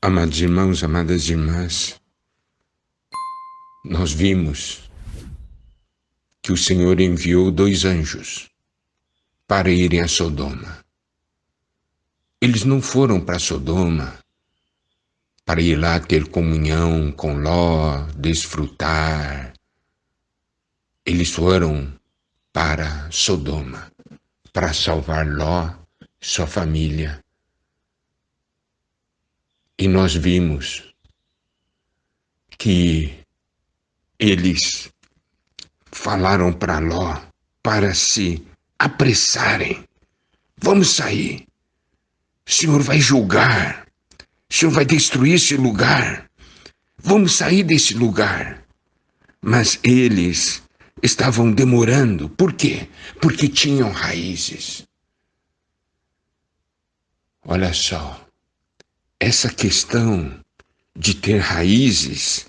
Amados irmãos, amadas irmãs, nós vimos que o Senhor enviou 2 anjos para irem a Sodoma. Eles não foram para Sodoma para ir lá ter comunhão com Ló, desfrutar. Eles foram para Sodoma para salvar Ló e sua família. E nós vimos que eles falaram para Ló para se apressarem. Vamos sair. O Senhor vai julgar. O Senhor vai destruir esse lugar. Vamos sair desse lugar. Mas eles estavam demorando. Por quê? Porque tinham raízes. Olha só. Essa questão de ter raízes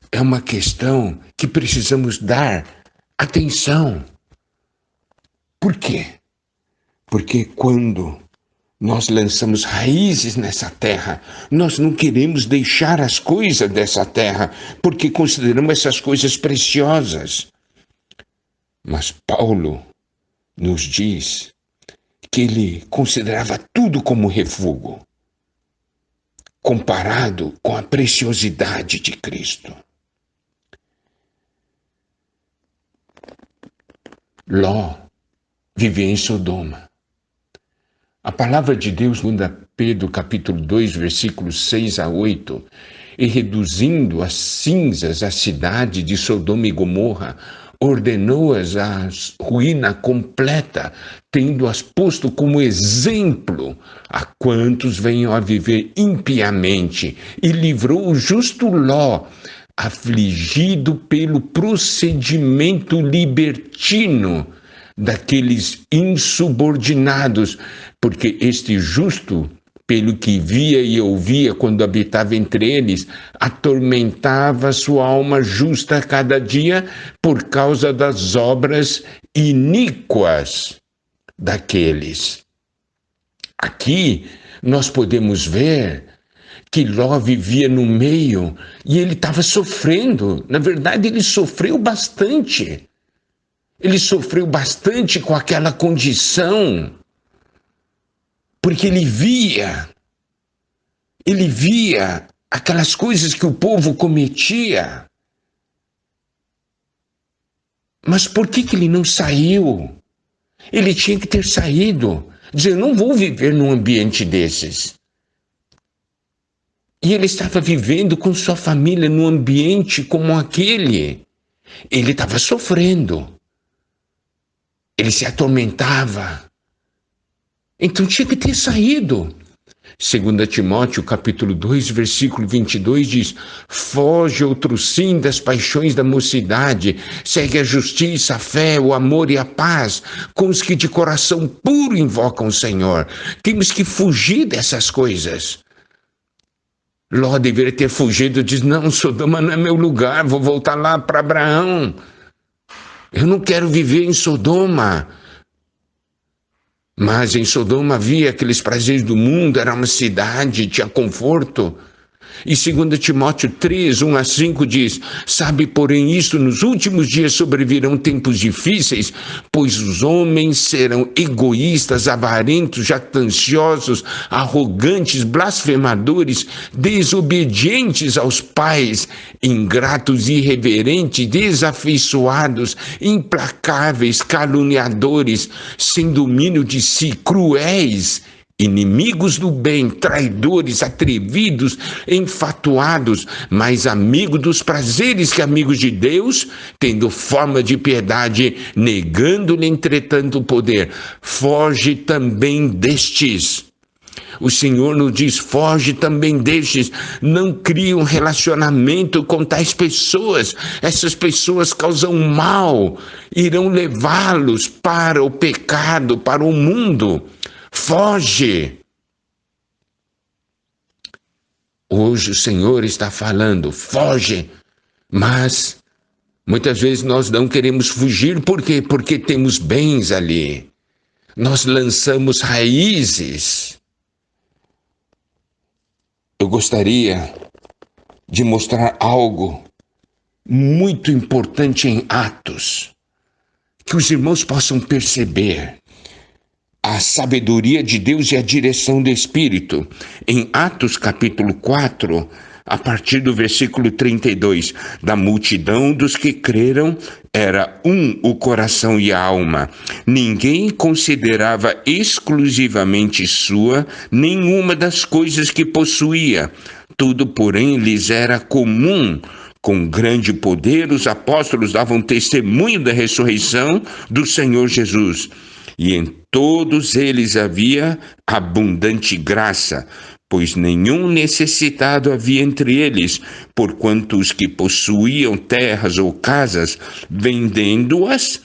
é uma questão que precisamos dar atenção. Por quê? Porque quando nós lançamos raízes nessa terra, nós não queremos deixar as coisas dessa terra, porque consideramos essas coisas preciosas. Mas Paulo nos diz que ele considerava tudo como refúgio, comparado com a preciosidade de Cristo. Ló vivia em Sodoma. A palavra de Deus, 2 Pedro capítulo 2, versículos 6 a 8, e reduzindo a cinzas a cidade de Sodoma e Gomorra, ordenou-as à ruína completa, tendo-as posto como exemplo a quantos venham a viver impiamente, e livrou o justo Ló, afligido pelo procedimento libertino daqueles insubordinados, porque este justo, pelo que via e ouvia quando habitava entre eles, atormentava sua alma justa a cada dia por causa das obras iníquas daqueles. Aqui nós podemos ver que Ló vivia no meio e ele estava sofrendo. Na verdade, ele sofreu bastante. Ele sofreu bastante com aquela condição, porque ele via aquelas coisas que o povo cometia. Mas por que ele não saiu? Ele tinha que ter saído, dizer, eu não vou viver num ambiente desses. E ele estava vivendo com sua família num ambiente como aquele. Ele estava sofrendo. Ele se atormentava. Então tinha que ter saído. 2 Timóteo, capítulo 2, versículo 22 diz, foge outro sim das paixões da mocidade, segue a justiça, a fé, o amor e a paz, com os que de coração puro invocam o Senhor. Temos que fugir dessas coisas. Ló deveria ter fugido, diz, não, Sodoma não é meu lugar, vou voltar lá para Abraão. Eu não quero viver em Sodoma. Mas em Sodoma havia aqueles prazeres do mundo, era uma cidade, tinha conforto. E 2 Timóteo 3, 1 a 5 diz, sabe, porém, isto nos últimos dias sobrevirão tempos difíceis, pois os homens serão egoístas, avarentos, jactanciosos, arrogantes, blasfemadores, desobedientes aos pais, ingratos, irreverentes, desafeiçoados, implacáveis, caluniadores, sem domínio de si, cruéis, inimigos do bem, traidores, atrevidos, enfatuados, mais amigos dos prazeres que amigos de Deus, tendo forma de piedade, negando-lhe, entretanto, o poder. Foge também destes. O Senhor nos diz, foge também destes. Não crie um relacionamento com tais pessoas. Essas pessoas causam mal, irão levá-los para o pecado, para o mundo. Foge. Hoje o Senhor está falando, foge. Mas muitas vezes nós não queremos fugir, por quê? Porque temos bens ali. Nós lançamos raízes. Eu gostaria de mostrar algo muito importante em Atos, que os irmãos possam perceber a sabedoria de Deus e a direção do Espírito. Em Atos capítulo 4, a partir do versículo 32, da multidão dos que creram, era o coração e a alma. Ninguém considerava exclusivamente sua nenhuma das coisas que possuía. Tudo, porém, lhes era comum. Com grande poder, os apóstolos davam testemunho da ressurreição do Senhor Jesus. E em todos eles havia abundante graça, pois nenhum necessitado havia entre eles, porquanto os que possuíam terras ou casas, vendendo-as,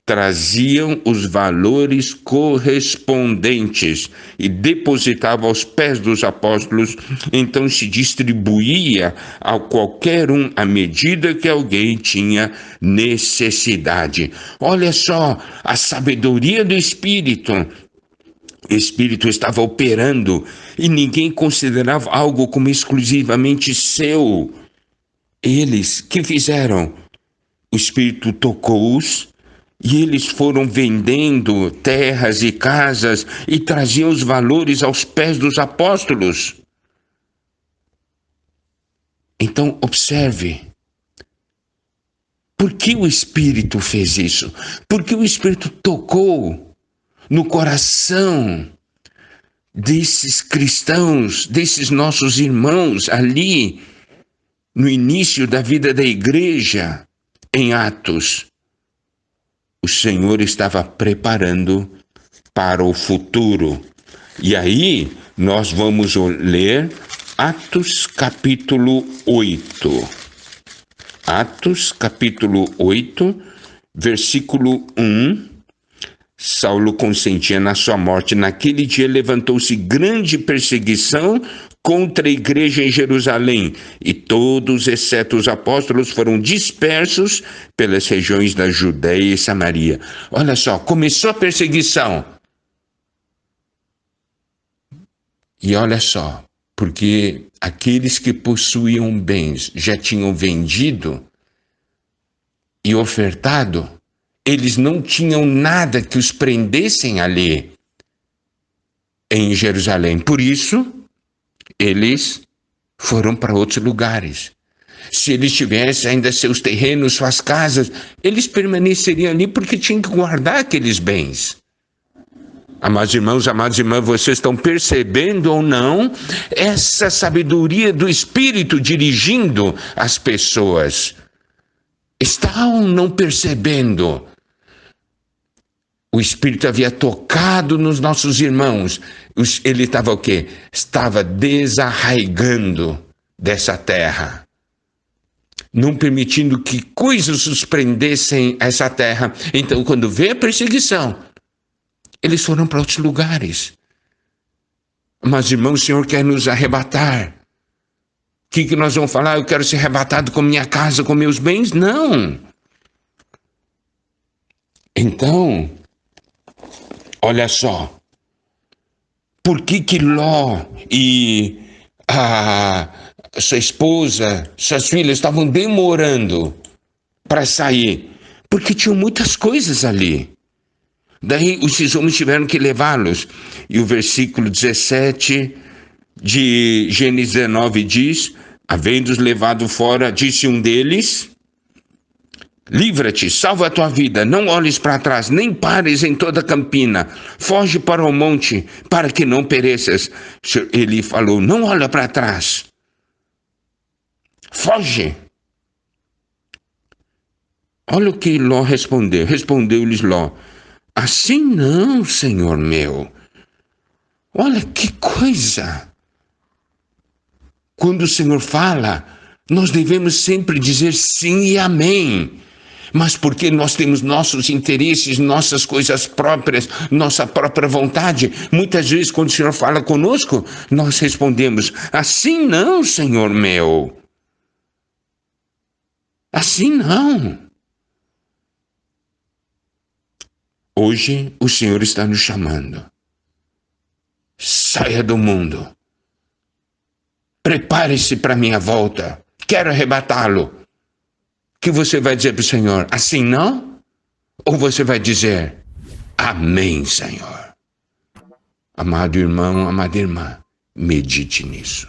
traziam os valores correspondentes e depositavam aos pés dos apóstolos. Então se distribuía a qualquer um à medida que alguém tinha necessidade. Olha só a sabedoria do Espírito. O Espírito estava operando e ninguém considerava algo como exclusivamente seu. Eles que fizeram? O Espírito tocou-os e eles foram vendendo terras e casas e traziam os valores aos pés dos apóstolos. Então, observe. Por que o Espírito fez isso? Porque o Espírito tocou no coração desses cristãos, desses nossos irmãos ali no início da vida da igreja, em Atos. O Senhor estava preparando para o futuro. E aí nós vamos ler Atos capítulo 8. Atos capítulo 8, versículo 1. Saulo consentia na sua morte. Naquele dia levantou-se grande perseguição contra a igreja em Jerusalém, e todos, exceto os apóstolos, foram dispersos pelas regiões da Judéia e Samaria. Olha só, começou a perseguição. E olha só, porque aqueles que possuíam bens já tinham vendido e ofertado, eles não tinham nada que os prendessem ali em Jerusalém. Por isso, eles foram para outros lugares. Se eles tivessem ainda seus terrenos, suas casas, eles permaneceriam ali porque tinham que guardar aqueles bens. Amados irmãos, amadas irmãs, vocês estão percebendo ou não essa sabedoria do Espírito dirigindo as pessoas? Estão não percebendo? O Espírito havia tocado nos nossos irmãos. Ele estava o quê? Estava desarraigando dessa terra. Não permitindo que coisas os prendessem a essa terra. Então, quando veio a perseguição, eles foram para outros lugares. Mas, irmãos, o Senhor quer nos arrebatar. O que nós vamos falar? Eu quero ser arrebatado com minha casa, com meus bens? Não. Então, olha só, por que Ló e a sua esposa, suas filhas estavam demorando para sair? Porque tinham muitas coisas ali. Daí os homens tiveram que levá-los. E o versículo 17 de Gênesis 19 diz: havendo-os levado fora, disse um deles: livra-te, salva a tua vida, não olhes para trás, nem pares em toda a campina, foge para o monte, para que não pereças. Ele falou: não olha para trás, foge. Olha o que Ló respondeu. Respondeu-lhes Ló: assim não, Senhor meu. Olha que coisa. Quando o Senhor fala, nós devemos sempre dizer sim e amém. Mas porque nós temos nossos interesses, nossas coisas próprias, nossa própria vontade, muitas vezes quando o Senhor fala conosco, nós respondemos: assim não, Senhor meu. Assim não. Hoje o Senhor está nos chamando. Saia do mundo. prepare-se para a minha volta, quero arrebatá-lo. Que você vai dizer para o Senhor, assim não? Ou você vai dizer, amém, Senhor? Amado irmão, amada irmã, medite nisso.